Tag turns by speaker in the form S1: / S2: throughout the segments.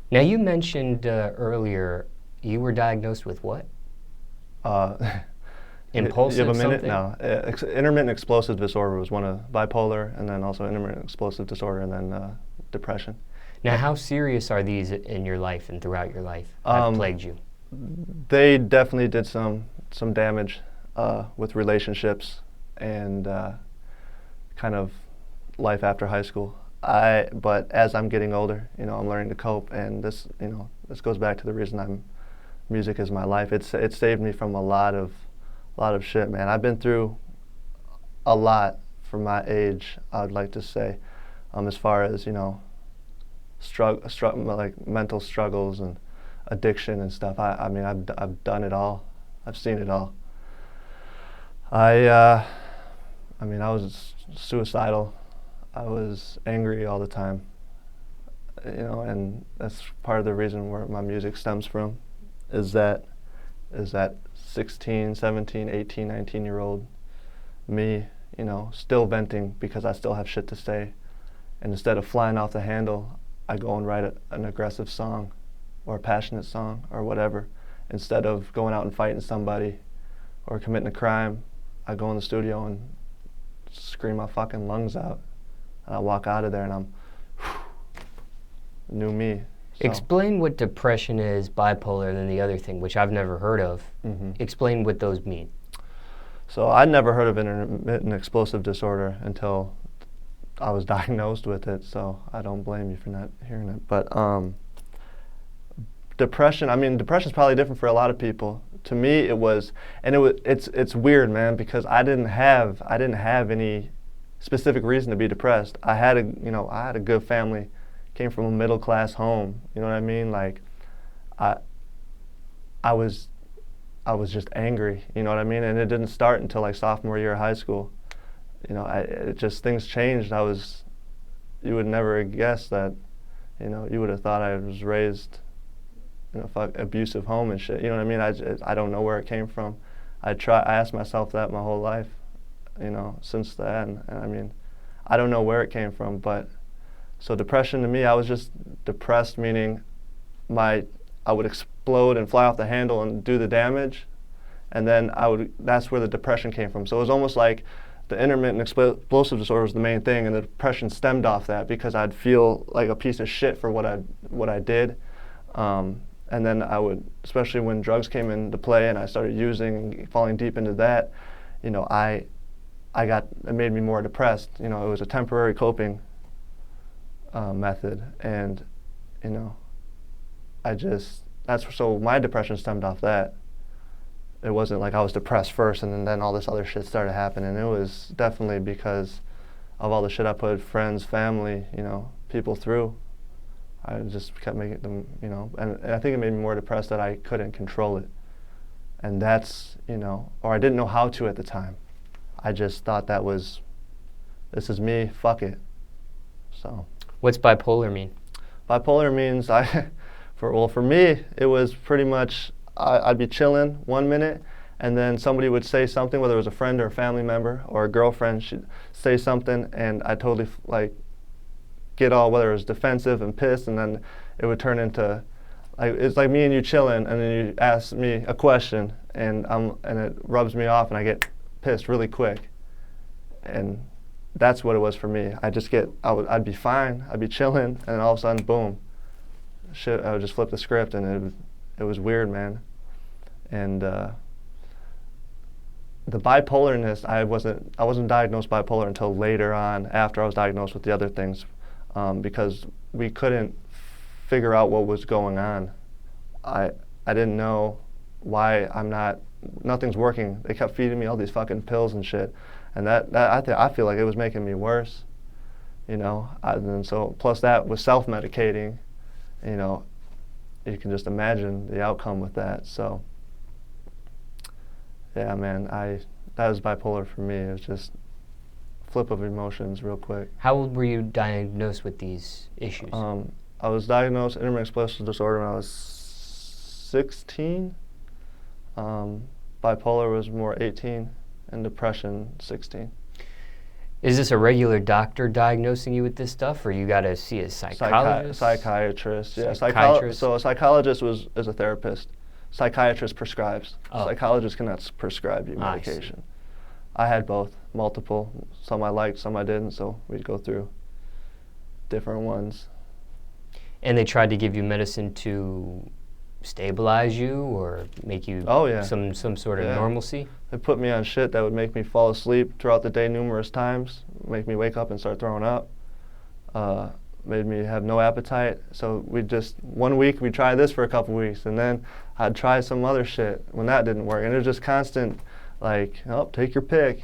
S1: Now you mentioned earlier you were diagnosed with what?
S2: Uh, you
S1: Impulsive
S2: have a minute?
S1: something?
S2: No. Intermittent explosive disorder was one of bipolar, and then also intermittent explosive disorder, and then depression.
S1: Now how serious are these in your life and throughout your life? Have
S2: Um,
S1: plagued you?
S2: They definitely did some damage with relationships and kind of life after high school. But as I'm getting older, I'm learning to cope, and this goes back to the reason music is my life. It saved me from a lot of shit, man. I've been through a lot for my age, I'd like to say, as far as like mental struggles and addiction and stuff. I mean, I've done it all. I've seen it all. I mean, I was suicidal. I was angry all the time, and that's part of the reason where my music stems from, is that 16, 17, 18, 19-year-old me, still venting because I still have shit to say. And instead of flying off the handle, I go and write an aggressive song or a passionate song or whatever. Instead of going out and fighting somebody or committing a crime, I go in the studio and scream my fucking lungs out. And I walk out of there and I'm new me. So.
S1: Explain what depression is, bipolar, and then the other thing, which I've never heard of.
S2: Mm-hmm.
S1: Explain what those mean.
S2: So I'd never heard of intermittent explosive disorder until I was diagnosed with it, so I don't blame you for not hearing it. But depression, I mean, depression's probably different for a lot of people. To me, it was, and it's weird, man, because I didn't have any specific reason to be depressed. I had a good family, came from a middle class home. You know what I mean? Like, I was just angry. You know what I mean? And it didn't start until like sophomore year of high school. Things changed. You would never have guessed that. You would have thought I was raised in a abusive home and shit. You know what I mean? I don't know where it came from. I asked myself that my whole life, since then. And I mean, I don't know where it came from, but so depression to me, I was just depressed, meaning I would explode and fly off the handle and do the damage, and then that's where the depression came from. So it was almost like the intermittent explosive disorder was the main thing, and the depression stemmed off that because I'd feel like a piece of shit for what I did. And then I would, especially when drugs came into play and I started using, falling deep into that, it made me more depressed. It was a temporary coping method, and so my depression stemmed off that. It wasn't like I was depressed first and then all this other shit started happening. It was definitely because of all the shit I put friends, family, people through. I just kept making them, and I think it made me more depressed that I couldn't control it. And that's, or I didn't know how to at the time. I just thought this is me, fuck it. So.
S1: What's bipolar mean?
S2: Bipolar means for me, it was pretty much, I'd be chilling 1 minute, and then somebody would say something, whether it was a friend or a family member or a girlfriend, she'd say something, and I totally get all, whether it was defensive and pissed, and then it would turn into, it's like me and you chilling, and then you ask me a question, and it rubs me off, and I get pissed really quick, and that's what it was for me. I'd be fine, I'd be chilling, and all of a sudden, boom, shit, I would just flip the script, and it was weird, man. And the bipolarness, I wasn't diagnosed bipolar until later on, after I was diagnosed with the other things, because we couldn't figure out what was going on. I didn't know why nothing's working. They kept feeding me all these fucking pills and shit, and I feel like it was making me worse, and so plus that was self-medicating, you can just imagine the outcome with that. So yeah, man, that was bipolar for me. It was just flip of emotions real quick.
S1: How old were you diagnosed with these issues?
S2: I was diagnosed with intermittent explosive disorder when I was 16. Bipolar was more 18, and depression 16.
S1: Is this a regular doctor diagnosing you with this stuff, or you got to see a psychologist?
S2: Psychiatrist, yeah.
S1: Psychiatrist?
S2: So a psychologist is a therapist. Psychiatrist prescribes.
S1: Oh.
S2: Psychologist cannot prescribe you medication. I had both, multiple. Some I liked, some I didn't, so we'd go through different ones.
S1: And they tried to give you medicine to stabilize you or make you some sort of normalcy?
S2: They put me on shit that would make me fall asleep throughout the day numerous times, make me wake up and start throwing up, made me have no appetite. So one week we'd try this for a couple weeks, and then I'd try some other shit when that didn't work. And it was just constant, like, oh, take your pick.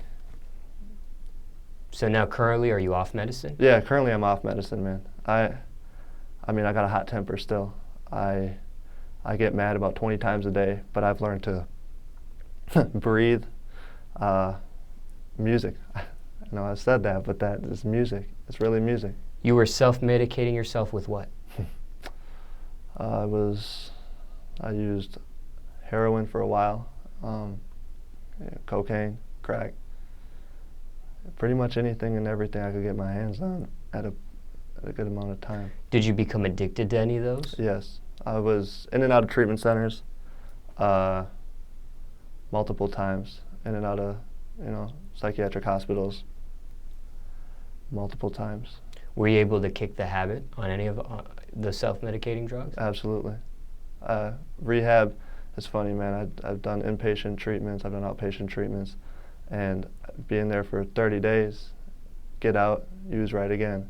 S1: So now currently, are you off medicine?
S2: Yeah, currently I'm off medicine, man. I mean, I got a hot temper still. I get mad about 20 times a day, but I've learned to breathe. Music. I know I said that, but that is music. It's really music.
S1: You were self-medicating yourself with what?
S2: I used heroin for a while, cocaine, crack, pretty much anything and everything I could get my hands on at a good amount of time.
S1: Did you become addicted to any of those?
S2: Yes. I was in and out of treatment centers multiple times, in and out of, psychiatric hospitals multiple times.
S1: Were you able to kick the habit on any of the self-medicating drugs?
S2: Absolutely. Rehab is funny, man. I've done inpatient treatments, I've done outpatient treatments, and being there for 30 days, get out, use right again.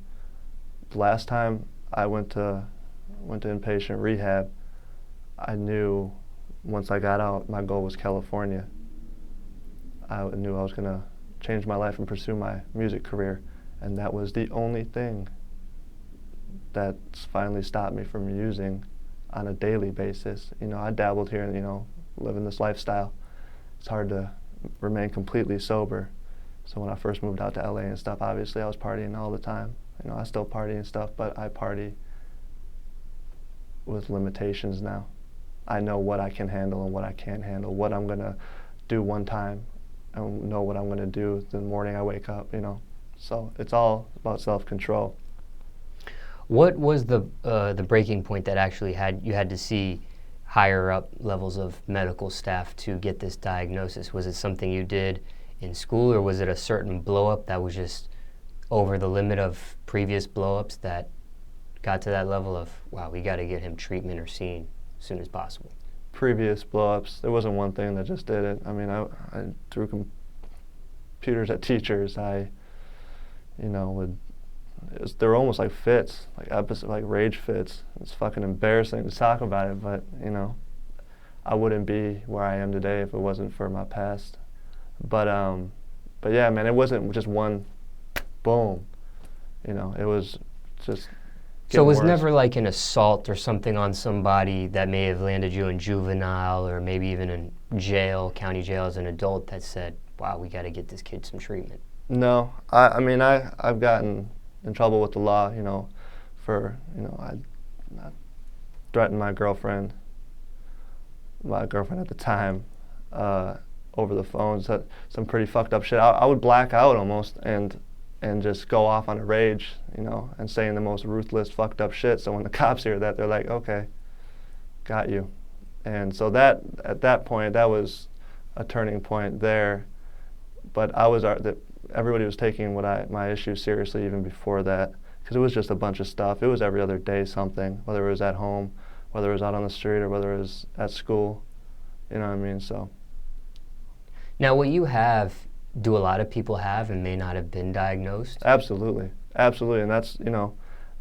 S2: The last time I went to inpatient rehab, I knew once I got out, my goal was California. I knew I was going to change my life and pursue my music career, and that was the only thing that's finally stopped me from using on a daily basis. I dabbled here and, living this lifestyle. It's hard to remain completely sober. So when I first moved out to LA and stuff, obviously I was partying all the time. I still party and stuff, but I party with limitations now. I know what I can handle and what I can't handle, what I'm gonna do one time, and know what I'm gonna do the morning I wake up, So it's all about self-control.
S1: What was the breaking point that actually you had to see higher up levels of medical staff to get this diagnosis? Was it something you did in school, or was it a certain blow-up that was just over the limit of previous blow-ups that got to that level of, wow, we got to get him treatment or seen as soon as possible?
S2: Previous blow-ups, there wasn't one thing that just did it. I mean, I threw computers at teachers. They were almost like fits, like rage fits. It's fucking embarrassing to talk about it, but I wouldn't be where I am today if it wasn't for my past. But yeah, man, it wasn't just one boom. It was just.
S1: So it was never like an assault or something on somebody that may have landed you in juvenile or maybe even in jail, county jail as an adult, that said, wow, we got to get this kid some treatment?
S2: No, I've gotten in trouble with the law, for, I threatened my girlfriend at the time, over the phone, said some pretty fucked up shit. I would black out almost and just go off on a rage, and saying the most ruthless, fucked up shit. So when the cops hear that, they're like, okay, got you. And so at that point, that was a turning point there. But everybody was taking my issues seriously even before that, because it was just a bunch of stuff. It was every other day something, whether it was at home, whether it was out on the street, or whether it was at school. You know what I mean? So.
S1: Now, what you have, do a lot of people have and may not have been diagnosed?
S2: Absolutely, absolutely, and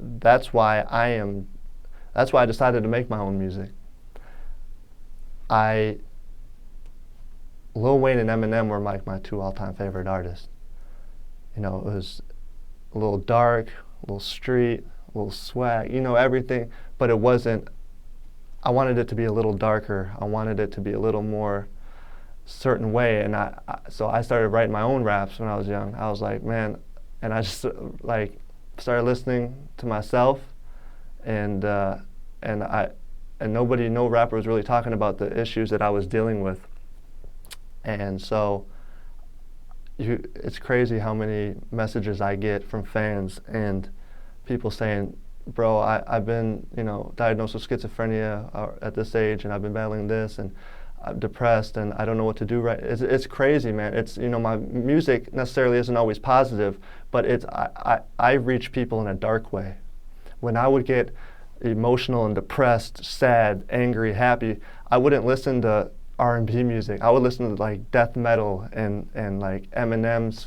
S2: that's why I decided to make my own music. Lil Wayne and Eminem were like my two all-time favorite artists. It was a little dark, a little street, a little swag, everything, but it wasn't. I wanted it to be a little darker. I wanted it to be a little more certain way, and so I started writing my own raps when I was young. I was like, man, and I just started listening to myself, and no rapper was really talking about the issues that I was dealing with, and so it's crazy how many messages I get from fans and people saying, bro, I've been, diagnosed with schizophrenia at this age, and I've been battling this, and I'm depressed, and I don't know what to do right. It's crazy, man. It's, my music necessarily isn't always positive, but I reach people in a dark way. When I would get emotional and depressed, sad, angry, happy, I wouldn't listen to R&B music. I would listen to like death metal and like Eminem's,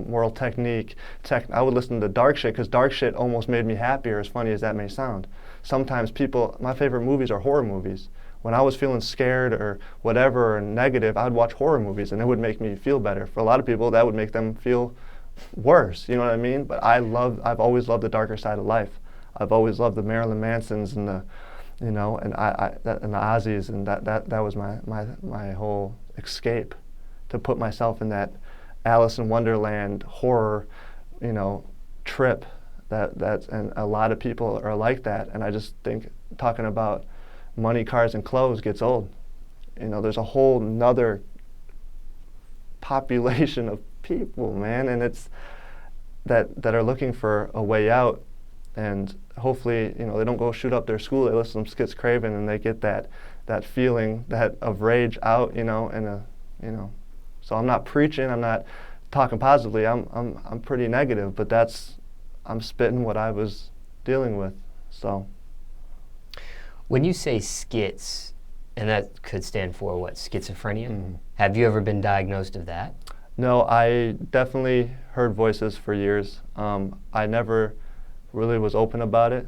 S2: Moral Technique. I would listen to dark shit because dark shit almost made me happier, as funny as that may sound. Sometimes my favorite movies are horror movies. When I was feeling scared or whatever or negative, I'd watch horror movies and it would make me feel better. For a lot of people, that would make them feel worse, you know what I mean? But I've always loved the darker side of life. I've always loved the Marilyn Mansons and the and the Ozzies, and that was my whole escape, to put myself in that Alice in Wonderland horror, trip. And a lot of people are like that, and I just think talking about money, cars, and clothes gets old. There's a whole nother population of people, man, and it's that are looking for a way out. And hopefully, they don't go shoot up their school. They listen to Skitz Kraven and they get that feeling of rage out, So I'm not preaching. I'm not talking positively. I'm pretty negative, but I'm spitting what I was dealing with. So.
S1: When you say skits, and that could stand for what, schizophrenia?
S2: Mm-hmm.
S1: Have you ever been diagnosed of that?
S2: No, I definitely heard voices for years. I never really was open about it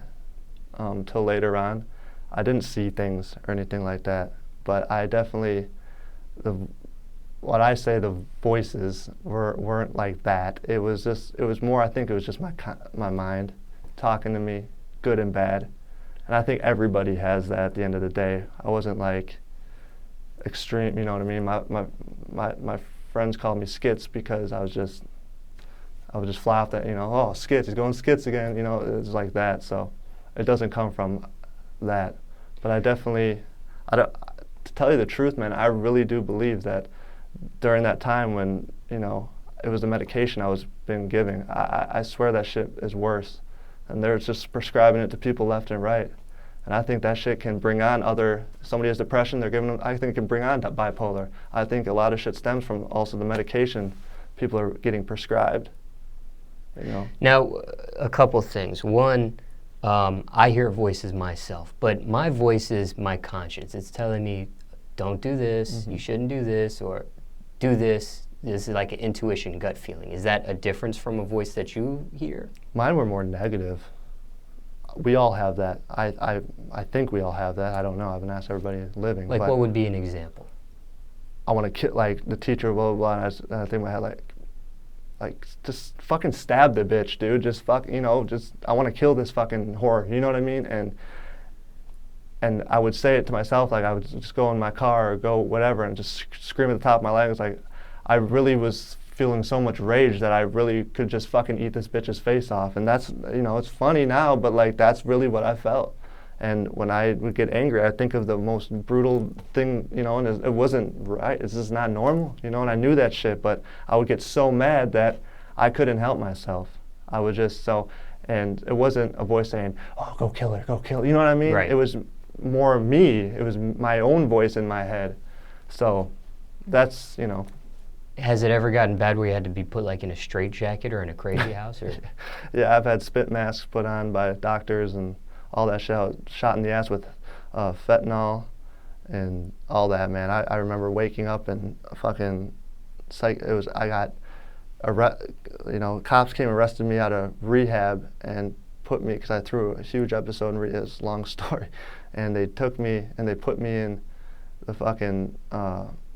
S2: till later on. I didn't see things or anything like that, but I definitely, the voices weren't like that. It was more, I think it was just my mind talking to me, good and bad. And I think everybody has that at the end of the day. I wasn't like extreme, you know what I mean? My friends called me Skitz because I would just fly off that, oh, Skitz, he's going Skitz again, it's like that. So it doesn't come from that. But to tell you the truth, man, I really do believe that during that time when, it was the medication I was been giving, I swear that shit is worse. And they're just prescribing it to people left and right. And I think that shit can bring on somebody has depression, I think it can bring on bipolar. I think a lot of shit stems from also the medication people are getting prescribed.
S1: Now, a couple things. One, I hear voices myself, but my voice is my conscience. It's telling me, don't do this, mm-hmm. You shouldn't do this, or do this. This is like an intuition, gut feeling. Is that a difference from a voice that you hear?
S2: Mine were more negative. We all have that. I think we all have that. I don't know. I haven't asked everybody living.
S1: Like, what would be an example?
S2: I want to kill, like, the teacher, blah, blah, blah, and I think in my head, like, just fucking stab the bitch, dude. Just I want to kill this fucking whore. You know what I mean? And I would say it to myself, like I would just go in my car or go whatever and just scream at the top of my lungs. Like, I really was feeling so much rage that I really could just fucking eat this bitch's face off. And that's, it's funny now, but like, that's really what I felt. And when I would get angry, I think of the most brutal thing, and it wasn't right. It's just not normal, and I knew that shit, but I would get so mad that I couldn't help myself. I would just and it wasn't a voice saying, oh, go kill her, you know what I mean?
S1: Right.
S2: It was more me. It was my own voice in my head. So that's,
S1: Has it ever gotten bad where you had to be put like in a straitjacket or in a crazy house? Or?
S2: Yeah, I've had spit masks put on by doctors and all that shit. I was shot in the ass with fentanyl and all that, man. I remember waking up and fucking cops came and arrested me out of rehab and put me, because I threw a huge episode in it's a long story, and they took me and they put me in the fucking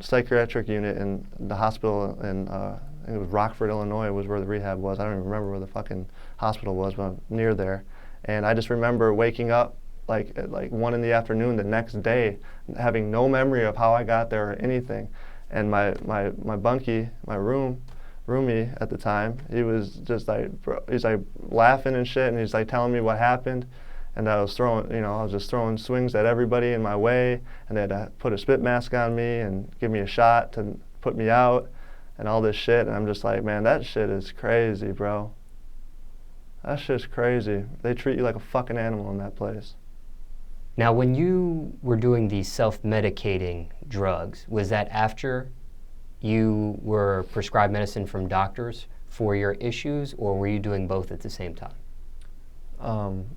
S2: psychiatric unit in the hospital in I think it was Rockford, Illinois was where the rehab was. I don't even remember where the fucking hospital was, but near there. And I just remember waking up at 1 in the afternoon the next day, having no memory of how I got there or anything. And my bunkie, my roomie at the time, he was just he's like laughing and shit, and he's like telling me what happened. And I was just throwing swings at everybody in my way, and they had to put a spit mask on me and give me a shot to put me out. and all this shit, and I'm just like, man, that shit is crazy, bro. That shit's crazy. They treat you like a fucking animal in that place.
S1: Now, when you were doing these self-medicating drugs, was that after you were prescribed medicine from doctors for your issues, or were you doing both at the same time?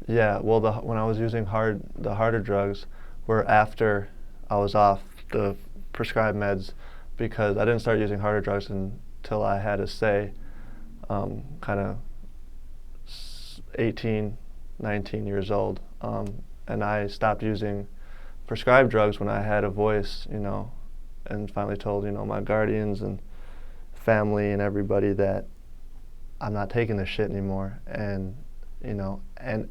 S2: Yeah, well, when I was using the harder drugs were after I was off the prescribed meds, because I didn't start using harder drugs until I had to say kind of 18, 19 years old. And I stopped using prescribed drugs when I had a voice, you know, and finally told, you know, my guardians and family and everybody that I'm not taking this shit anymore. And, you know, and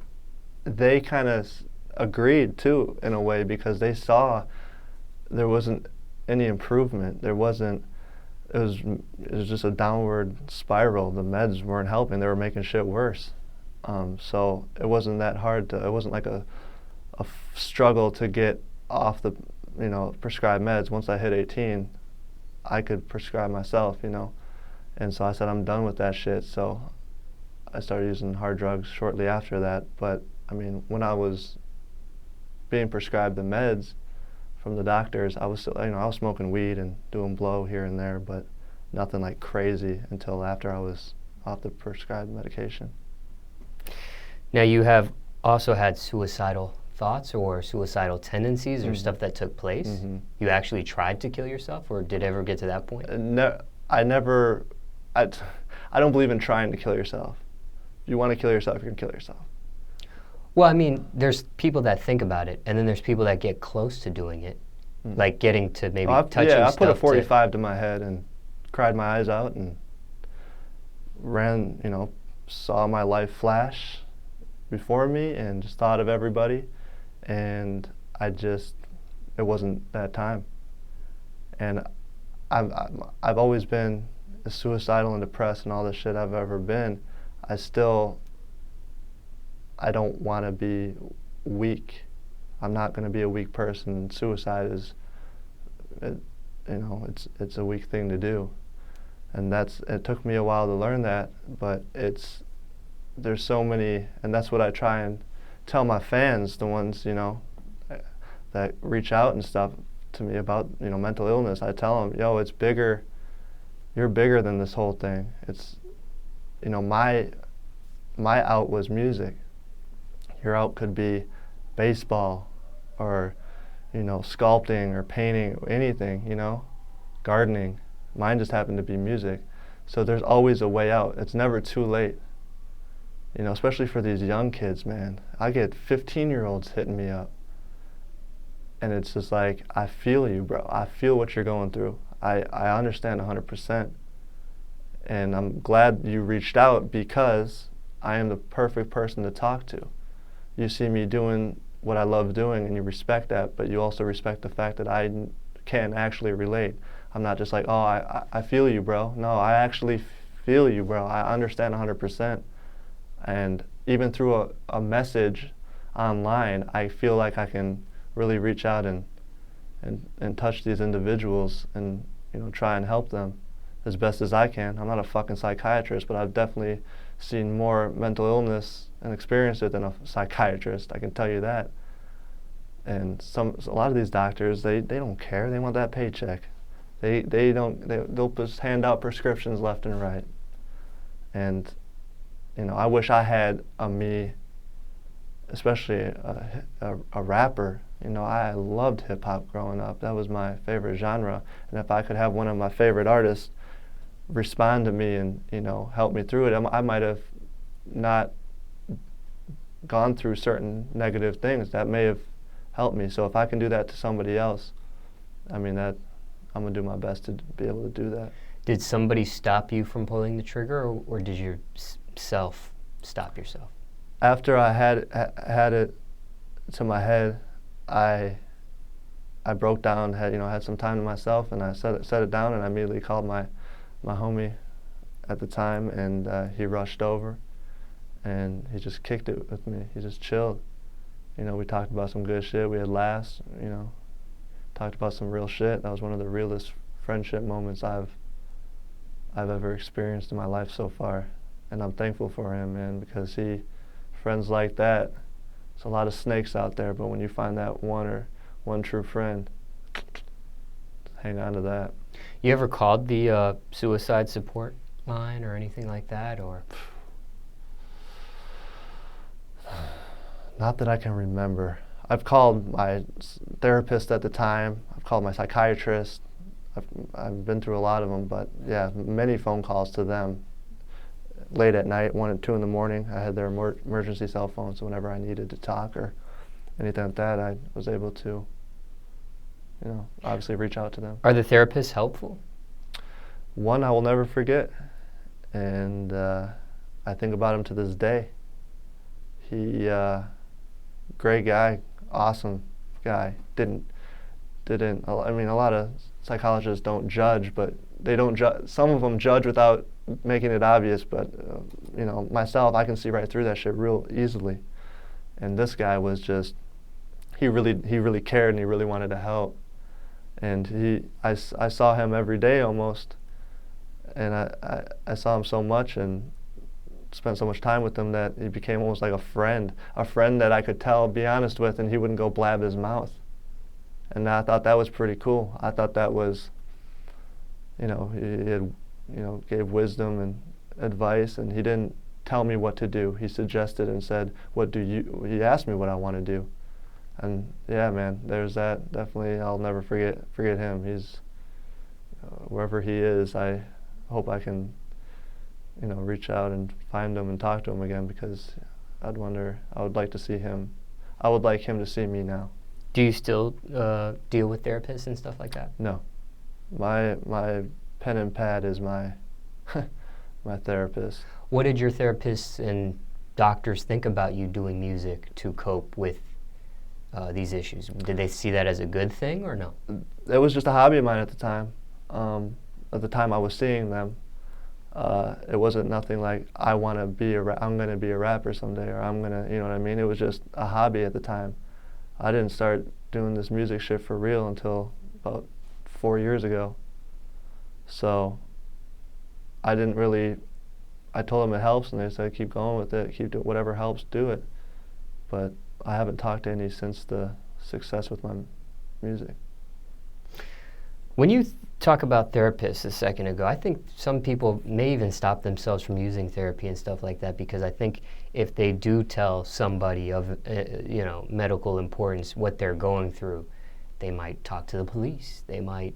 S2: they kind of agreed too, in a way, because they saw there wasn't any improvement. There wasn't, it was just a downward spiral. The meds weren't helping. They were making shit worse. So it wasn't that hard to, it wasn't like a struggle to get off the, you know, prescribed meds. Once I hit 18, I could prescribe myself, you know. And so I said, I'm done with that shit. So I started using hard drugs shortly after that. But I mean, when I was being prescribed the meds from the doctors, I was still, you know, I was smoking weed and doing blow here and there, but nothing like crazy until after I was off the prescribed medication.
S1: Now, you have also had suicidal thoughts or suicidal tendencies or stuff that took place. Mm-hmm. You actually tried to kill yourself, or did it ever get to that point?
S2: No, I don't believe in trying to kill yourself. If you want to kill yourself, you can kill yourself.
S1: Well, I mean, there's people that think about it, and then there's people that get close to doing it, like getting to maybe touching stuff.
S2: Yeah, I put a 45 to my head and cried my eyes out and ran, you know, saw my life flash before me and just thought of everybody, and it wasn't that time. And I've always been as suicidal and depressed and all the shit I've ever been. I don't want to be weak. I'm not going to be a weak person. Suicide is, you know, it's a weak thing to do, and it took me a while to learn that. But there's so many, and that's what I try and tell my fans, the ones, you know, that reach out and stuff to me about, you know, mental illness. I tell them, yo, it's bigger. You're bigger than this whole thing. It's, you know, my out was music. Your out could be baseball or, you know, sculpting or painting or anything, you know, gardening. Mine just happened to be music. So there's always a way out. It's never too late. You know, especially for these young kids, man. I get 15-year-olds hitting me up. And it's just like, I feel you, bro. I feel what you're going through. I understand 100%. And I'm glad you reached out, because I am the perfect person to talk to. You see me doing what I love doing, and you respect that, but you also respect the fact that I can actually relate. I'm not just like, oh, I feel you, bro. No, I actually feel you, bro. I understand 100%. And even through a message online, I feel like I can really reach out and touch these individuals and, you know, try and help them as best as I can. I'm not a fucking psychiatrist, but I've definitely seen more mental illness and experienced it than a psychiatrist, I can tell you that. And a lot of these doctors, they don't care. They want that paycheck. They'll just hand out prescriptions left and right. And, you know, I wish I had a me, especially a rapper. You know, I loved hip hop growing up. That was my favorite genre. And if I could have one of my favorite artists respond to me and, you know, help me through it, I might have not gone through certain negative things that may have helped me. So if I can do that to somebody else, I mean, I'm gonna do my best to be able to do that.
S1: Did somebody stop you from pulling the trigger, or did you self stop yourself?
S2: After I had it to my head, I broke down, had some time to myself, and I set it down, and I immediately called my homie at the time, and he rushed over, and he just kicked it with me. He just chilled. You know, we talked about some good shit. We had laughs, you know, talked about some real shit. That was one of the realest friendship moments I've I've ever experienced in my life so far. And I'm thankful for him, man, because friends like that, there's a lot of snakes out there, but when you find that one true friend, hang on to that.
S1: You ever called the suicide support line or anything like that, or?
S2: Not that I can remember. I've called my therapist at the time. I've called my psychiatrist. I've been through a lot of them, but yeah, many phone calls to them. Late at night, 1 and 2 in the morning, I had their emergency cell phone, so whenever I needed to talk or anything like that, I was able to, obviously reach out to them.
S1: Are the therapists helpful?
S2: One I will never forget, and I think about him to this day. He, great guy, awesome guy. Didn't. I mean, a lot of psychologists don't judge, but they don't judge. Some of them judge without making it obvious. But myself, I can see right through that shit real easily. And this guy was just, he really cared, and he really wanted to help. And I saw him every day almost, and I saw him so much and spent so much time with him that he became almost like a friend that I could be honest with, and he wouldn't go blab his mouth. And I thought that was pretty cool. I thought that was, he had, gave wisdom and advice, and he didn't tell me what to do. He suggested and said, he asked me what I want to do. And yeah, man, there's that. Definitely, I'll never forget him. He's, wherever he is, I hope I can, reach out and find him and talk to him again, because I would like to see him. I would like him to see me now.
S1: Do you still deal with therapists and stuff like that?
S2: No. My pen and pad is my my therapist.
S1: What did your therapists and doctors think about you doing music to cope with these issues? Did they see that as a good thing or no?
S2: It was just a hobby of mine at the time. At the time I was seeing them, it wasn't nothing like I'm going to be a rapper someday, or I'm going to, you know what I mean? It was just a hobby at the time. I didn't start doing this music shit for real until about 4 years ago. So I told them it helps, and they said keep going with it, keep doing whatever helps, do it. But I haven't talked to any since the success with my music.
S1: When you talk about therapists a second ago, I think some people may even stop themselves from using therapy and stuff like that, because I think if they do tell somebody of medical importance what they're going through, they might talk to the police. They might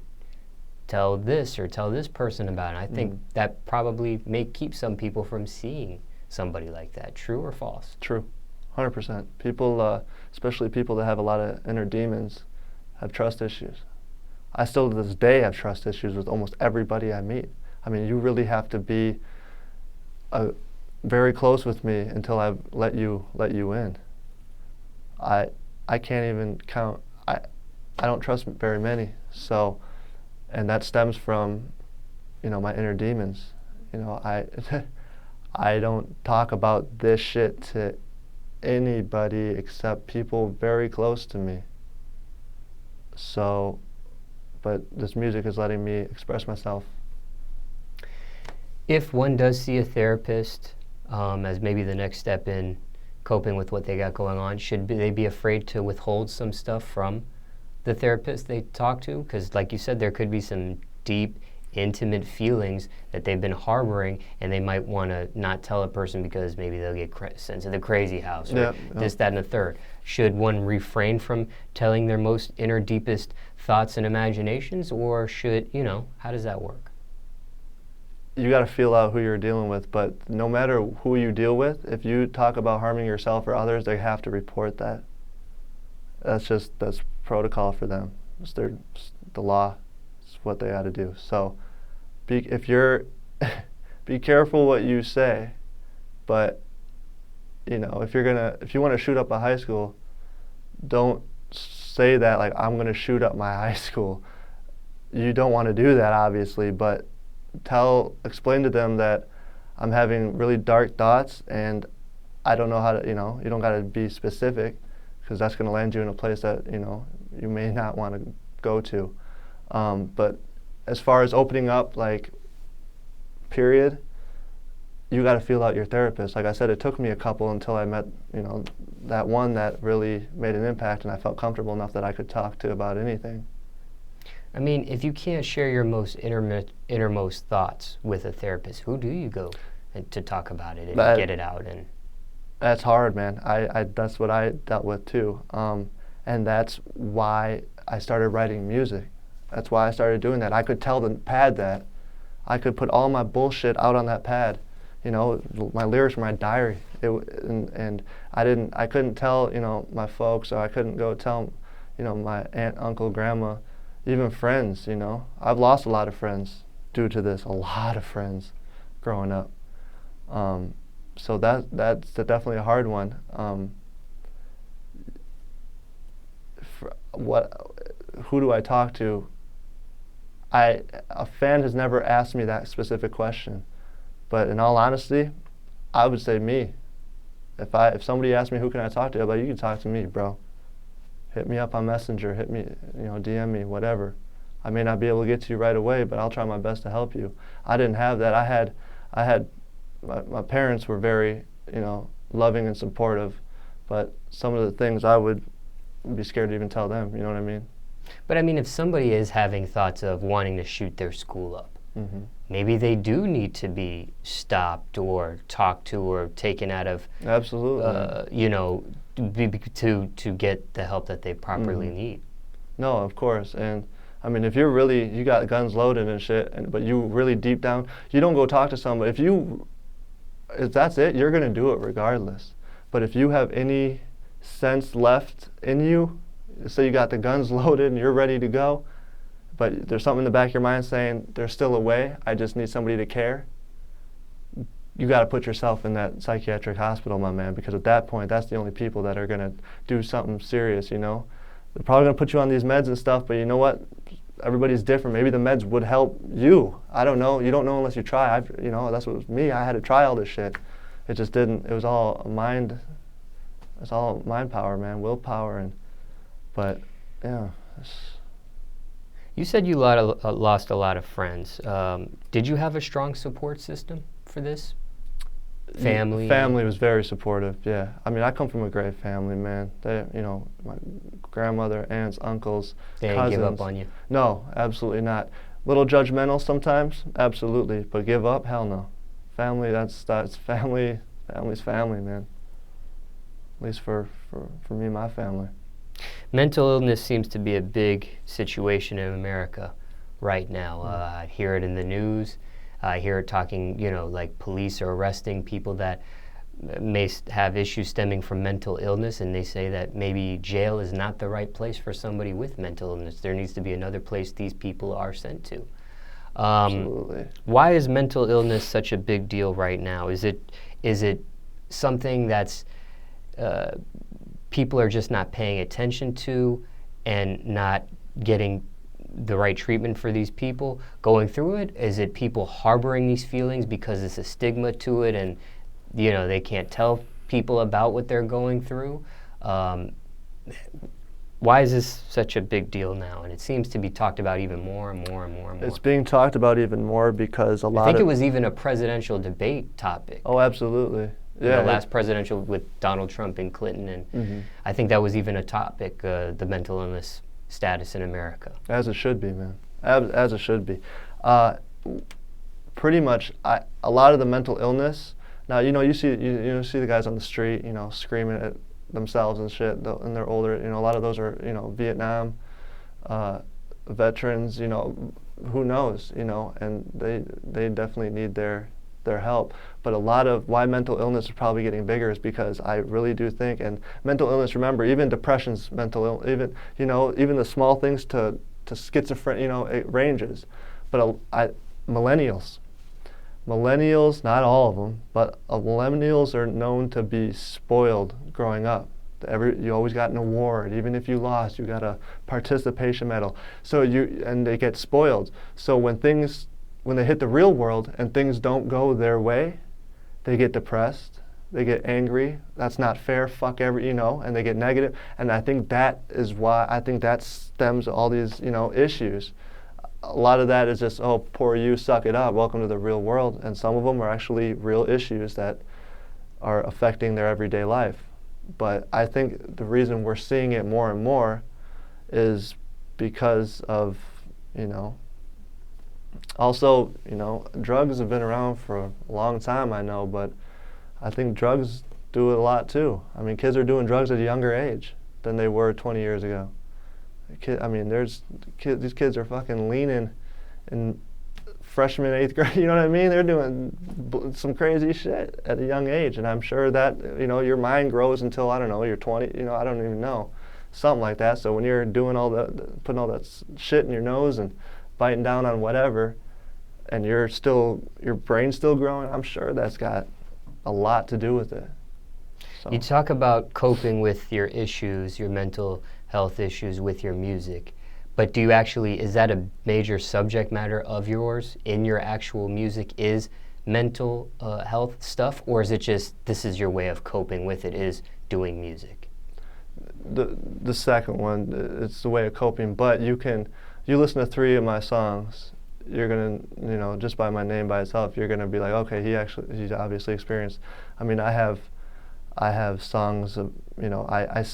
S1: tell this or tell this person about it. I think that probably may keep some people from seeing somebody like that. True or false?
S2: True, 100%. People, especially people that have a lot of inner demons, have trust issues. I still to this day have trust issues with almost everybody I meet. I mean, you really have to be very close with me until I've let you in. I can't even count. I don't trust very many. So, and that stems from, my inner demons. I don't talk about this shit to anybody except people very close to me. So, but this music is letting me express myself.
S1: If one does see a therapist as maybe the next step in coping with what they got going on, should they be afraid to withhold some stuff from the therapist they talk to? Because like you said, there could be some deep, intimate feelings that they've been harboring, and they might want to not tell a person because maybe they'll get sent to the crazy house or this, that, and the third. Should one refrain from telling their most inner, deepest thoughts and imaginations, or should, how does that work?
S2: You got to feel out who you're dealing with, but no matter who you deal with, if you talk about harming yourself or others, they have to report that. That's protocol for them. It's the law. It's what they got to do. So, be careful what you say, but if you want to shoot up a high school, don't say that like I'm gonna shoot up my high school. You don't want to do that, obviously, but explain to them that I'm having really dark thoughts and I don't know how to, you don't got to be specific, because that's going to land you in a place that, you may not want to go to. But as far as opening up, like, period, you got to feel out your therapist. Like I said, it took me a couple until I met, that one that really made an impact, and I felt comfortable enough that I could talk to about anything.
S1: I mean, if you can't share your most innermost thoughts with a therapist, who do you go to talk about it and get it out? And
S2: that's hard, man. That's what I dealt with too, and that's why I started writing music. That's why I started doing that. I could tell the pad that. I could put all my bullshit out on that pad. My lyrics were my diary. And I couldn't tell, my folks, or I couldn't go tell, my aunt, uncle, grandma, even friends, I've lost a lot of friends due to this, a lot of friends growing up. So that's definitely a hard one. Who do I talk to? A fan has never asked me that specific question, but in all honesty, I would say me. If somebody asked me who can I talk to, I'd be like, you can talk to me, bro. Hit me up on Messenger, hit me, DM me, whatever. I may not be able to get to you right away, but I'll try my best to help you. I didn't have that. I had my parents were very, loving and supportive, but some of the things I would be scared to even tell them, you know what I mean?
S1: But I mean, if somebody is having thoughts of wanting to shoot their school up, maybe they do need to be stopped or talked to or taken out of,
S2: absolutely,
S1: to get the help that they properly need.
S2: No, of course. And I mean, if you got guns loaded and shit, but you really deep down, you don't go talk to somebody. If that's it, you're gonna do it regardless. But if you have any sense left in you, say you got the guns loaded and you're ready to go, but there's something in the back of your mind saying, there's still a way, I just need somebody to care, you got to put yourself in that psychiatric hospital, my man, because at that point, that's the only people that are going to do something serious, They're probably going to put you on these meds and stuff, but you know what? Everybody's different. Maybe the meds would help you. I don't know. You don't know unless you try. That's what was me. I had to try all this shit. It just didn't. It was all mind. It's all mind power, man, willpower, but yeah.
S1: You said you lost a lot of friends. Did you have a strong support system for this? Family?
S2: Family was very supportive, yeah. I mean, I come from a great family, man. They, my grandmother, aunts, uncles,
S1: they
S2: cousins.
S1: didn't give up on you?
S2: No, absolutely not. Little judgmental sometimes, absolutely, but give up, hell no. Family, that's family. Family's family, man. At least for me and my family.
S1: Mental illness seems to be a big situation in America right now. I hear it in the news. I hear it talking, like police are arresting people that may have issues stemming from mental illness, and they say that maybe jail is not the right place for somebody with mental illness. There needs to be another place these people are sent to.
S2: Absolutely.
S1: Why is mental illness such a big deal right now? Is it something that's people are just not paying attention to and not getting the right treatment for these people going through it? Is it people harboring these feelings because it's a stigma to it and they can't tell people about what they're going through? Why is this such a big deal now? And it seems to be talked about even more and more and more and more.
S2: It's being talked about even more because I
S1: think it was even a presidential debate topic.
S2: Oh, absolutely.
S1: Yeah, the last presidential with Donald Trump and Clinton, and I think that was even a topic, the mental illness status in America.
S2: As it should be, man. As it should be. Pretty much, a lot of the mental illness. Now, you see the guys on the street, screaming at themselves and shit, and they're older. A lot of those are, Vietnam veterans. Who knows? And they definitely need their help. But a lot of why mental illness is probably getting bigger is because I really do think, and mental illness, remember, even depression's mental illness, even the small things to schizophrenia, it ranges. But millennials, not all of them, but millennials are known to be spoiled growing up. You always got an award. Even if you lost, you got a participation medal. And they get spoiled. So when they hit the real world and things don't go their way, they get depressed, they get angry, that's not fair, fuck and they get negative. And I think that is why, that stems all these, issues. a lot of that is just, oh, poor you, suck it up, welcome to the real world. And some of them are actually real issues that are affecting their everyday life. But I think the reason we're seeing it more and more is because of, also, drugs have been around for a long time, I know, but I think drugs do it a lot too. I mean, kids are doing drugs at a younger age than they were 20 years ago. These kids are fucking leaning in freshman, 8th grade, you know what I mean? They're doing some crazy shit at a young age, and I'm sure that, your mind grows until, I don't know, you're 20, I don't even know, something like that. So when you're doing putting all that shit in your nose and biting down on whatever, and your brain's still growing, I'm sure that's got a lot to do with it. So.
S1: You talk about coping with your issues, your mental health issues with your music, but is that a major subject matter of yours in your actual music, is mental health stuff, or is it just this is your way of coping with it, is doing music?
S2: The second one, it's the way of coping, but you listen to 3 of my songs, you're gonna, just by my name by itself, you're gonna be like, okay, he's obviously experienced. I mean, I have songs of, I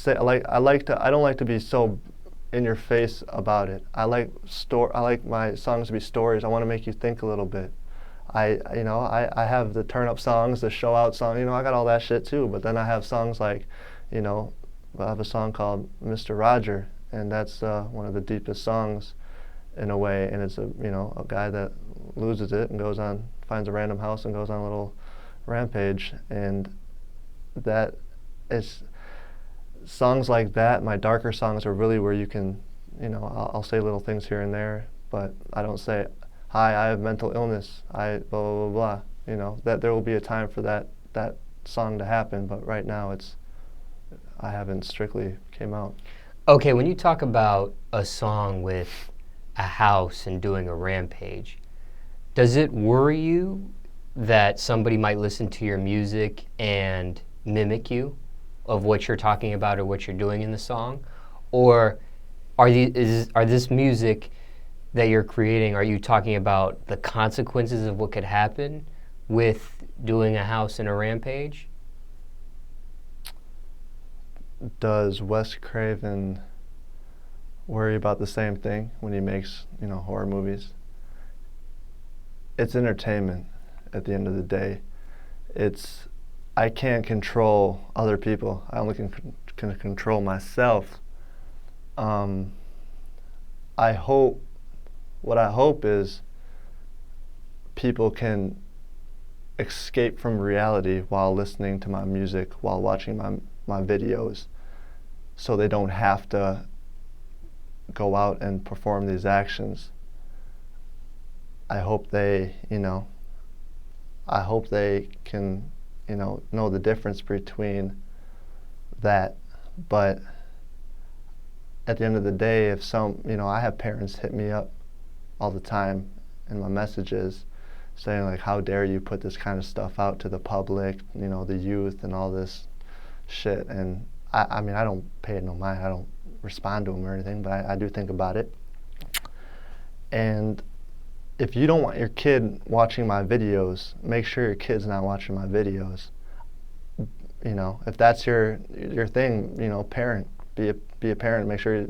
S2: don't like to be so in your face about it. I like my songs to be stories. I want to make you think a little bit. I have the turn up songs, the show out songs, I got all that shit too, but then I have songs like, I have a song called Mr. Roger, and that's one of the deepest songs in a way, and it's a guy that loses it and finds a random house and goes on a little rampage, and that is songs like that. My darker songs are really where you can, I'll say little things here and there, but I don't say, hi, I have mental illness, I blah, blah, blah, blah. That there will be a time for that song to happen, but right now I haven't strictly came out.
S1: Okay, when you talk about a song with a house and doing a rampage, does it worry you that somebody might listen to your music and mimic you of what you're talking about or what you're doing in the song? Or are this music that you're creating, are you talking about the consequences of what could happen with doing a house and a rampage?
S2: Does Wes Craven worry about the same thing when he makes, horror movies? It's entertainment at the end of the day. I can't control other people. I only can control myself. What I hope is people can escape from reality while listening to my music, while watching my videos, so they don't have to go out and perform these actions. I hope they can, know the difference between that. But at the end of the day, if I have parents hit me up all the time in my messages saying like, how dare you put this kind of stuff out to the public, the youth and all this shit. And I mean, I don't pay it no mind. I don't respond to them or anything, but I do think about it. And if you don't want your kid watching my videos, make sure your kid's not watching my videos. If that's your thing, parent, be a parent. Make sure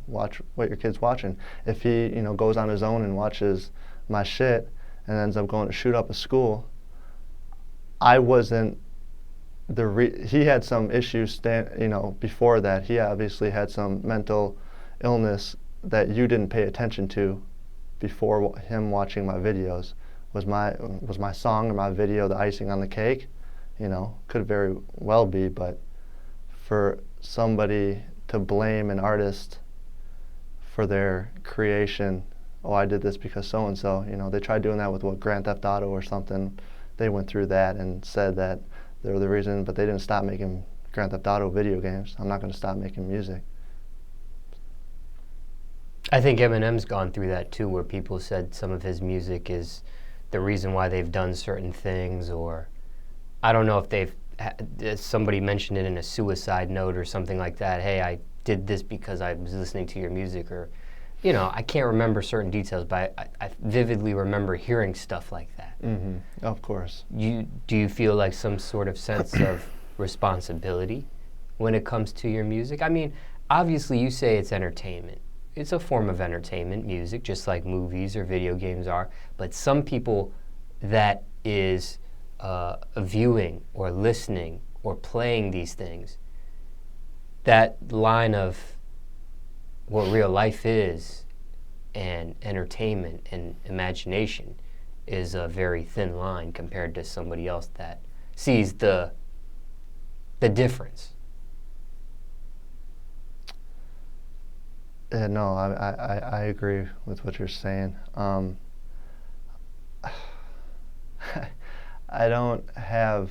S2: watch what your kid's watching. If he goes on his own and watches my shit and ends up going to shoot up a school, I wasn't he had some issues before that. He obviously had some mental illness that you didn't pay attention to before him watching my videos. Was my song or my video the icing on the cake? Could very well be, but for somebody to blame an artist for their creation, oh, I did this because so-and-so, they tried doing that with Grand Theft Auto or something. They went through that and said that they were the reason, but they didn't stop making Grand Theft Auto video games. I'm not going to stop making music.
S1: I think Eminem's gone through that too, where people said some of his music is the reason why they've done certain things, or I don't know if somebody mentioned it in a suicide note or something like that. Hey, I did this because I was listening to your music, or you know, I can't remember certain details, but I vividly remember hearing stuff like that.
S2: Of course.
S1: Do you feel like some sort of sense of responsibility when it comes to your music? I mean, obviously you say it's entertainment. It's a form of entertainment, music, just like movies or video games are. But some people, that is viewing or listening or playing these things, that line of what real life is and entertainment and imagination is a very thin line compared to somebody else that sees the difference.
S2: No, I agree with what you're saying. I don't have,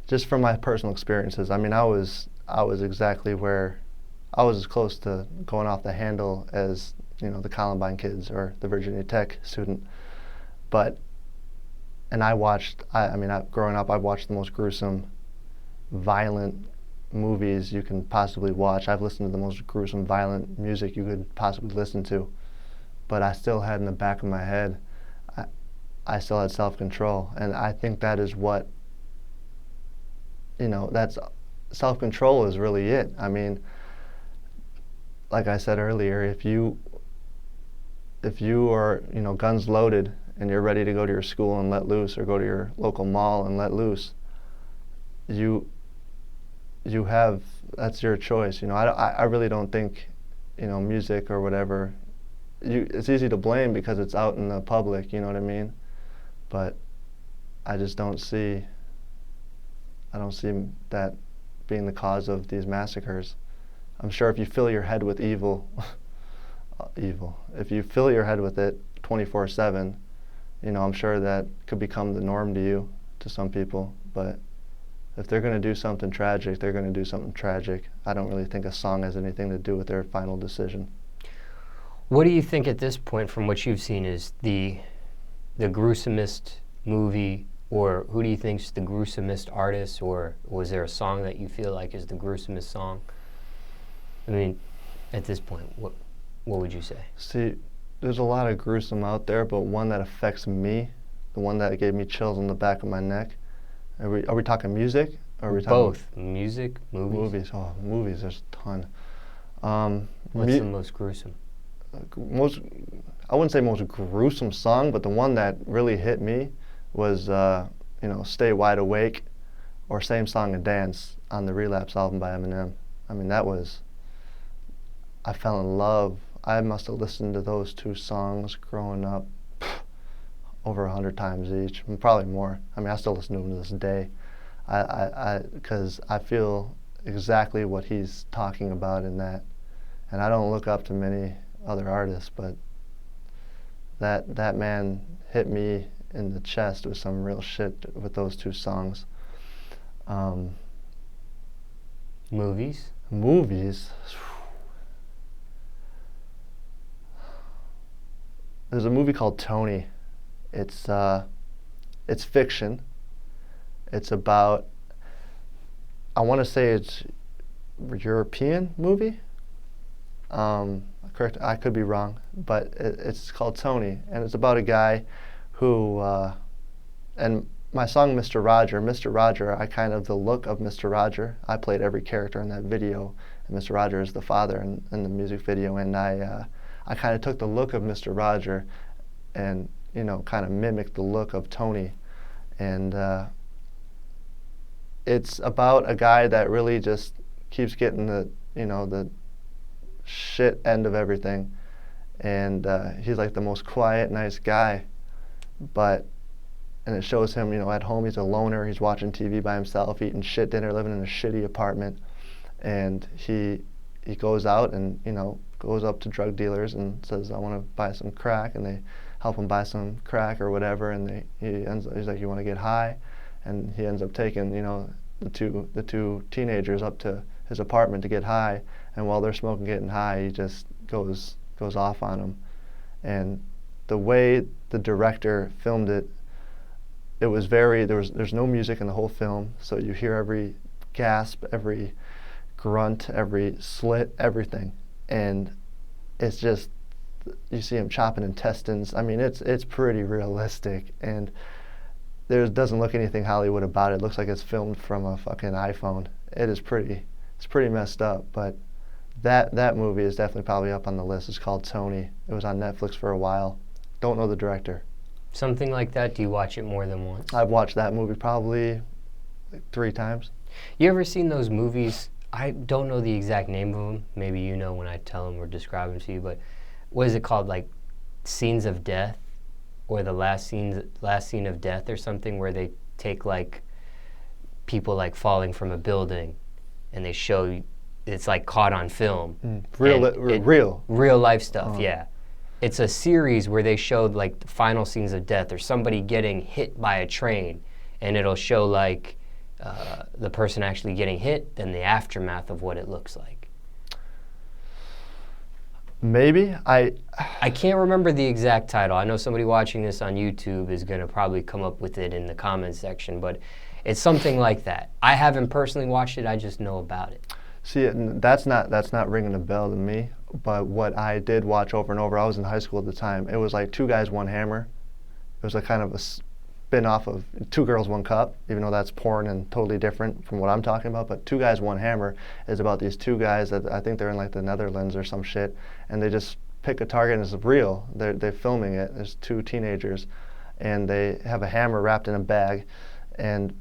S2: just from my personal experiences, I mean, I was exactly where, I was as close to going off the handle as, you know, the Columbine kids or the Virginia Tech student. But, and I watched, growing up, I watched the most gruesome, violent movies you can possibly watch. I've listened to the most gruesome, violent music you could possibly listen to. But I still had in the back of my head, I still had self-control. And I think that is what, you know, that's, self-control is really it. I mean, like I said earlier, if you are, you know, guns loaded and you're ready to go to your school and let loose, or go to your local mall and let loose, you have, that's your choice. You know, I really don't think, you know, music or whatever, it's easy to blame because it's out in the public, you know what I mean? But I just don't see that being the cause of these massacres. I'm sure if you fill your head with evil, if you fill your head with it 24/7, you know, I'm sure that could become the norm to you, to some people. But if they're going to do something tragic, they're going to do something tragic. I don't really think a song has anything to do with their final decision.
S1: What do you think at this point, from what you've seen, is the gruesomest movie, or who do you think is the gruesomest artist, or was there a song that you feel like is the gruesomest song? I mean, at this point, what would you say?
S2: See, there's a lot of gruesome out there, but one that affects me, the one that gave me chills on the back of my neck. Are we talking music? Or are we talking
S1: both? Music, movies?
S2: Movies. Oh, movies, there's a ton.
S1: What's the most gruesome?
S2: I wouldn't say most gruesome song, but the one that really hit me was, you know, Stay Wide Awake, or Same Song and Dance on the Relapse album by Eminem. I mean, that was, I fell in love. I must have listened to those two songs growing up over 100 times each, probably more. I mean, I still listen to them to this day. Because I feel exactly what he's talking about in that. And I don't look up to many other artists, but that man hit me in the chest with some real shit with those two songs.
S1: Movies?
S2: Movies. There's a movie called Tony. It's fiction. It's about, I want to say it's a European movie. Correct, I could be wrong, but it's called Tony, and it's about a guy who, and my song Mr. Roger, I kind of the look of Mr. Roger. I played every character in that video, and Mr. Roger is the father in the music video, and I kind of took the look of Mr. Roger and, you know, kind of mimicked the look of Tony. And it's about a guy that really just keeps getting the, you know, the shit end of everything. And he's like the most quiet, nice guy. And it shows him, you know, at home he's a loner, he's watching TV by himself, eating shit dinner, living in a shitty apartment. And he goes out and, you know, goes up to drug dealers and says, I want to buy some crack, and they help him buy some crack or whatever, and he's like, you want to get high? And he ends up taking, you know, the two teenagers up to his apartment to get high, and while they're smoking, getting high, he just goes off on them. And the way the director filmed it, it was there's no music in the whole film, so you hear every gasp, every grunt, every slit, everything. and it's just, you see him chopping intestines. I mean, it's pretty realistic, and there doesn't look anything Hollywood about it. It looks like it's filmed from a fucking iPhone. It's pretty messed up, but that movie is definitely probably up on the list. It's called Tony. It was on Netflix for a while. Don't know the director.
S1: Something like that, do you watch it more than once?
S2: I've watched that movie probably like 3 times.
S1: You ever seen those movies? I don't know the exact name of them. Maybe you know when I tell them or describe them to you, but what is it called? Like Scenes of Death, or the last scene of death, or something, where they take like people like falling from a building, and they show you, it's like caught on film.
S2: Real
S1: life stuff. Yeah, it's a series where they showed like the final scenes of death, or somebody getting hit by a train, and it'll show like the person actually getting hit, then the aftermath of what it looks like.
S2: Maybe. I
S1: can't remember the exact title. I know somebody watching this on YouTube is going to probably come up with it in the comments section, but it's something like that. I haven't personally watched it, I just know about it.
S2: See, that's not ringing a bell to me, but what I did watch over and over, I was in high school at the time, it was like Two Guys, One Hammer. It was a kind of a spin-off of Two Girls, One Cup, even though that's porn and totally different from what I'm talking about. But Two Guys, One Hammer is about these 2 guys that I think they're in like the Netherlands or some shit, and they just pick a target, and it's real. They're filming it. There's 2 teenagers, and they have a hammer wrapped in a bag, and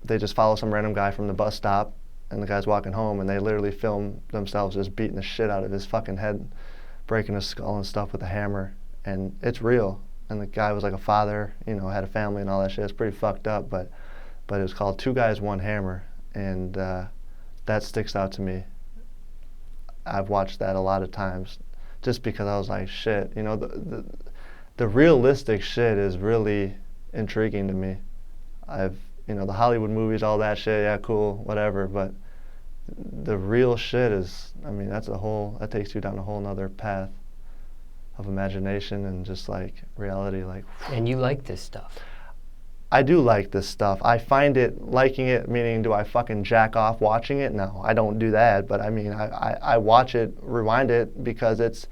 S2: they just follow some random guy from the bus stop, and the guy's walking home, and they literally film themselves just beating the shit out of his fucking head, breaking his skull and stuff with a hammer, and it's real. And the guy was like a father, you know, had a family and all that shit. It's pretty fucked up, but it was called Two Guys, One Hammer, and that sticks out to me. I've watched that a lot of times, just because I was like, shit, you know, the realistic shit is really intriguing to me. You know, the Hollywood movies, all that shit, yeah, cool, whatever, but the real shit is, I mean, that takes you down a whole nother path of imagination and just like reality. Like,
S1: and you like this stuff?
S2: I do like this stuff. I find liking it, meaning do I fucking jack off watching it? No, I don't do that, but I mean, I watch it, rewind it, because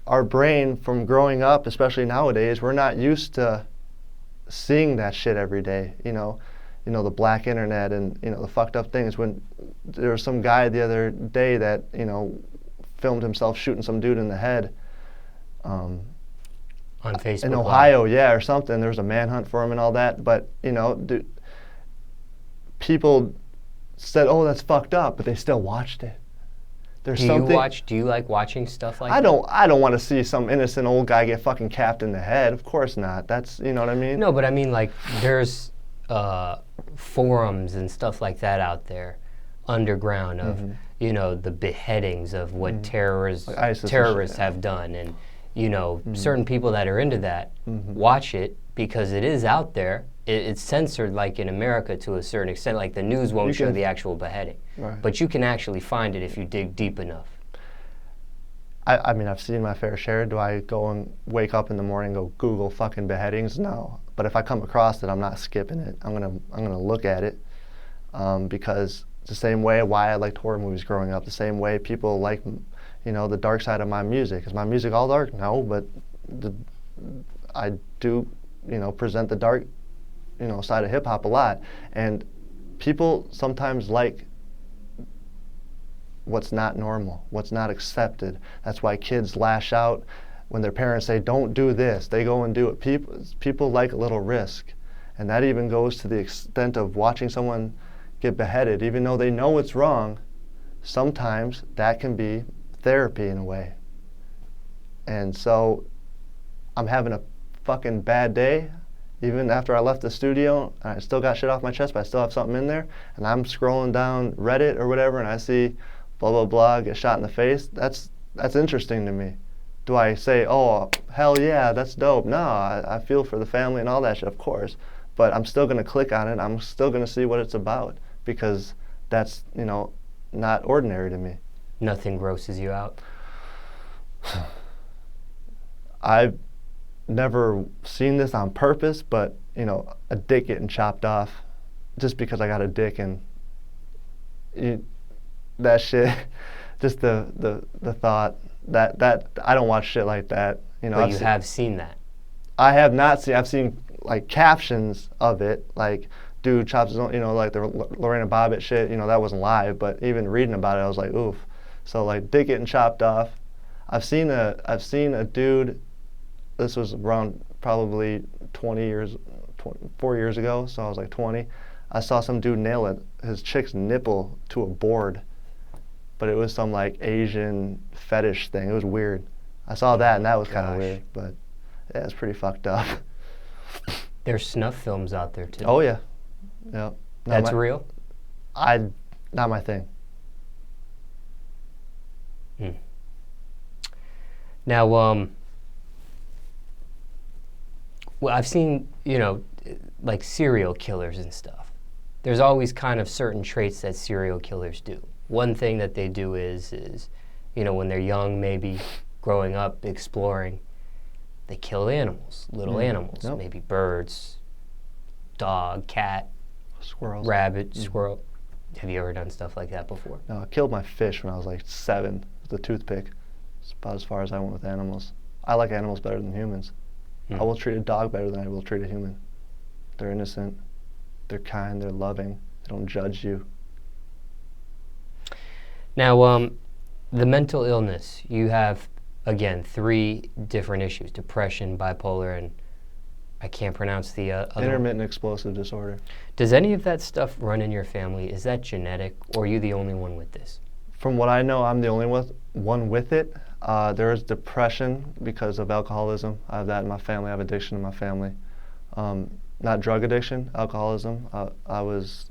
S2: our brain from growing up, especially nowadays, we're not used to seeing that shit every day, you know, the black internet and, you know, the fucked up things. When there was some guy the other day that, you know, filmed himself shooting some dude in the head
S1: on Facebook
S2: in Ohio, yeah, or something. There was a manhunt for him and all that, but, you know, people said, oh, that's fucked up, but they still watched it. Do
S1: you like watching stuff like that?
S2: I don't want to see some innocent old guy get fucking capped in the head. Of course not. That's, you know what I mean?
S1: No, but I mean, like, there's forums and stuff like that out there, underground, of, you know, the beheadings of what terrorists have done. And, you know, certain people that are into that watch it because it is out there. It's censored, like in America, to a certain extent. Like the news won't show the actual beheading.
S2: Right.
S1: But you can actually find it if you dig deep enough.
S2: I mean, I've seen my fair share. Do I go and wake up in the morning and go Google fucking beheadings? No. But if I come across it, I'm not skipping it. I'm gonna look at it, because it's the same way why I liked horror movies growing up. The same way people like, you know, the dark side of my music. Is my music all dark? No, but I do, you know, present the dark, you know, side of hip hop a lot, and people sometimes like what's not normal, what's not accepted. That's why kids lash out when their parents say, don't do this. They go and do it. People like a little risk, and that even goes to the extent of watching someone get beheaded. Even though they know it's wrong, sometimes that can be therapy in a way. And so I'm having a fucking bad day, even after I left the studio, I still got shit off my chest, but I still have something in there, and I'm scrolling down Reddit or whatever, and I see blah, blah, blah, get shot in the face. That's interesting to me. Do I say, oh, hell yeah, that's dope? No, I feel for the family and all that shit, of course, but I'm still going to click on it. I'm still going to see what it's about, because that's, you know, not ordinary to me.
S1: Nothing grosses you out?
S2: I've never seen this on purpose, but, you know, a dick getting chopped off just because I got a dick, and that shit just the thought that I don't watch shit like that. You know,
S1: But you have seen that.
S2: I have not seen. I've seen like captions of it, like dude chops his own, you know, like the Lorena Bobbitt shit. You know, that wasn't live, but even reading about it, I was like, oof. So like dick getting chopped off. I've seen a dude. This was around probably 4 years ago. So I was like 20. I saw some dude nail his chick's nipple to a board, but it was some like Asian fetish thing. It was weird. I saw that and that was kind of weird, but yeah, it's pretty fucked up.
S1: There's snuff films out there too.
S2: Oh yeah, yeah.
S1: That's real?
S2: Not my thing.
S1: Now, well, I've seen, you know, like serial killers and stuff. There's always kind of certain traits that serial killers do. One thing that they do is, you know, when they're young, maybe growing up, exploring, they kill animals, little animals, maybe birds, dog, cat,
S2: squirrels,
S1: rabbit, squirrel. Have you ever done stuff like that before?
S2: No, I killed my fish when I was like 7 with a toothpick. It's about as far as I went with animals. I like animals better than humans. I will treat a dog better than I will treat a human. They're innocent, they're kind, they're loving, they don't judge you.
S1: Now, the mental illness, you have, again, 3 different issues: depression, bipolar, and I can't pronounce the other
S2: Intermittent explosive disorder.
S1: Does any of that stuff run in your family? Is that genetic, or are you the only one with this?
S2: From what I know, I'm the only one with it. There is depression because of alcoholism. I have that in my family. I have addiction in my family. Not drug addiction, alcoholism. I was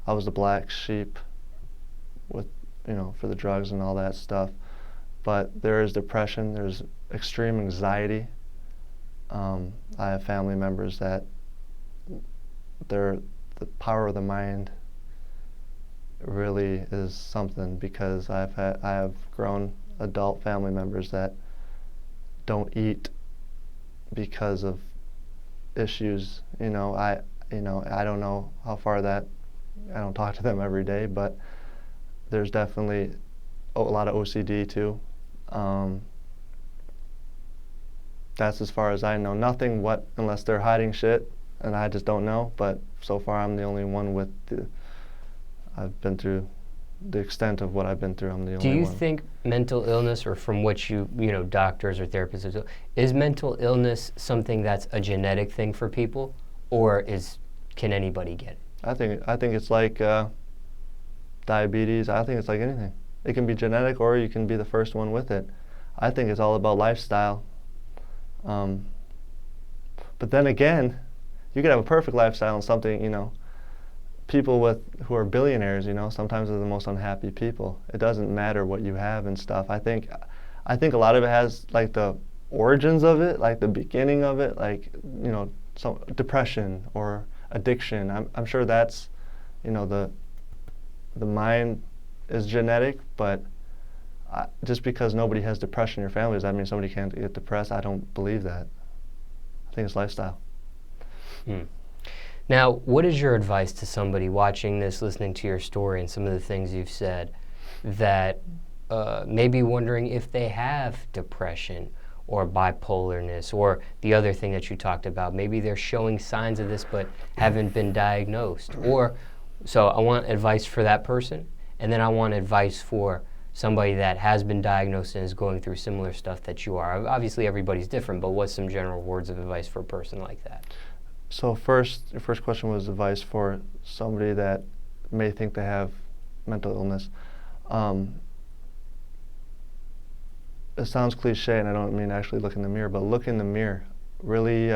S2: the black sheep with, you know, for the drugs and all that stuff. But there is depression. There's extreme anxiety. I have family members that the power of the mind really is something, because I have grown adult family members that don't eat because of issues. You know, I don't know how far that, I don't talk to them every day, but there's definitely a lot of OCD too. That's as far as I know. Nothing unless they're hiding shit and I just don't know, but so far I'm the only one with I've been through the extent of what I've been through. I'm the only one.
S1: Do you think mental illness, or from what you know, doctors or therapists, is mental illness something that's a genetic thing for people, or can anybody get it?
S2: I think it's like diabetes. I think it's like anything. It can be genetic, or you can be the first one with it. I think it's all about lifestyle. But then again, you could have a perfect lifestyle and something, you know, people who are billionaires, you know, sometimes are the most unhappy people. It doesn't matter what you have and stuff. I think a lot of it has like the origins of it, like the beginning of it, like, you know, some depression or addiction. I'm sure that's, you know, the mind is genetic, but just because nobody has depression in your family, does that mean somebody can't get depressed? I don't believe that. I think it's lifestyle.
S1: Now, what is your advice to somebody watching this, listening to your story and some of the things you've said, that may be wondering if they have depression or bipolarness, or the other thing that you talked about? Maybe they're showing signs of this but haven't been diagnosed. So I want advice for that person, and then I want advice for somebody that has been diagnosed and is going through similar stuff that you are. Obviously, everybody's different, but what's some general words of advice for a person like that?
S2: So your first question was advice for somebody that may think they have mental illness. It sounds cliche, and I don't mean actually look in the mirror, but look in the mirror. Really,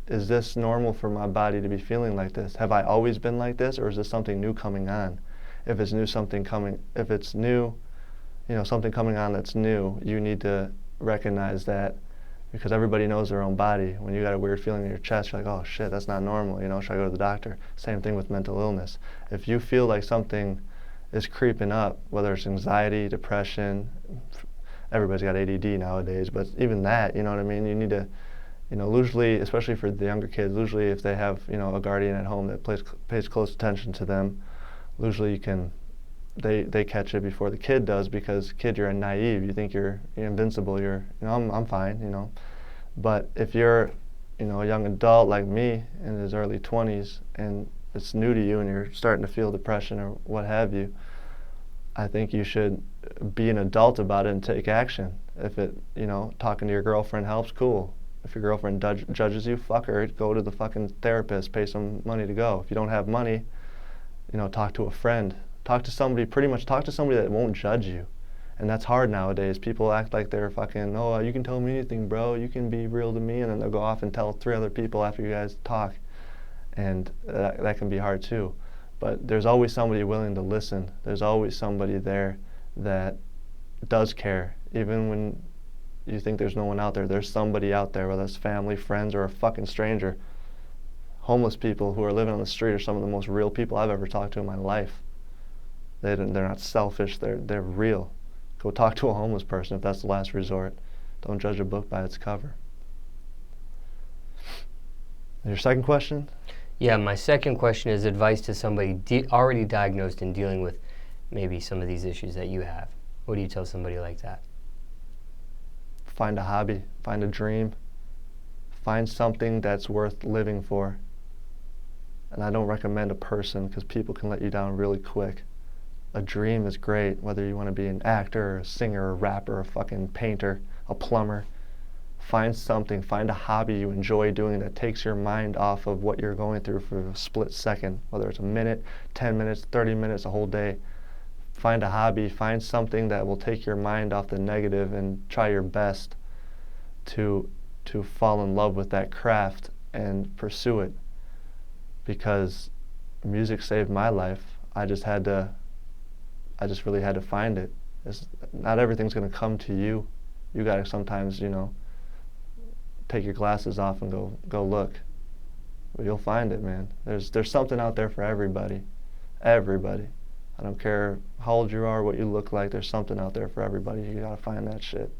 S2: is this normal for my body to be feeling like this? Have I always been like this, or is this something new coming on? If it's new, something new, you know, something coming on that's new, you need to recognize that, because everybody knows their own body. When you got a weird feeling in your chest, you're like, oh shit, that's not normal, you know, should I go to the doctor? Same thing with mental illness. If you feel like something is creeping up, whether it's anxiety, depression, everybody's got ADD nowadays, but even that, you know what I mean, you need to, you know, usually, especially for the younger kids, usually if they have, you know, a guardian at home that pays close attention to them, usually you can they catch it before the kid does, because kid, you're naive. You think you're invincible. I'm fine. But if you're, a young adult like me in his early 20s, and it's new to you, and you're starting to feel depression or what have you, I think you should be an adult about it and take action. If it, talking to your girlfriend helps, cool. If your girlfriend judges you, fuck her. Go to the fucking therapist. Pay some money to go. If you don't have money, talk to a friend. Talk to somebody that won't judge you. And that's hard nowadays. People act like they're fucking, oh, you can tell me anything, bro. You can be real to me. And then they'll go off and tell 3 other people after you guys talk. And that can be hard too. But there's always somebody willing to listen. There's always somebody there that does care. Even when you think there's no one out there, there's somebody out there, whether it's family, friends, or a fucking stranger. Homeless people who are living on the street are some of the most real people I've ever talked to in my life. They're not selfish, they're real. Go talk to a homeless person if that's the last resort. Don't judge a book by its cover. Your second question?
S1: Yeah, my second question is advice to somebody already diagnosed and dealing with maybe some of these issues that you have. What do you tell somebody like that?
S2: Find a hobby, find a dream, find something that's worth living for. And I don't recommend a person, because people can let you down really quick. A dream is great, whether you want to be an actor, or a singer, or a rapper, or a fucking painter, a plumber. Find something, find a hobby you enjoy doing that takes your mind off of what you're going through for a split second, whether it's a minute, 10 minutes, 30 minutes, a whole day. Find a hobby, find something that will take your mind off the negative, and try your best to fall in love with that craft and pursue it. Because music saved my life. I just really had to find it. Not everything's going to come to you. You got to sometimes, take your glasses off and go look. But you'll find it, man. There's something out there for everybody. Everybody. I don't care how old you are, what you look like, there's something out there for everybody. You got to find that shit.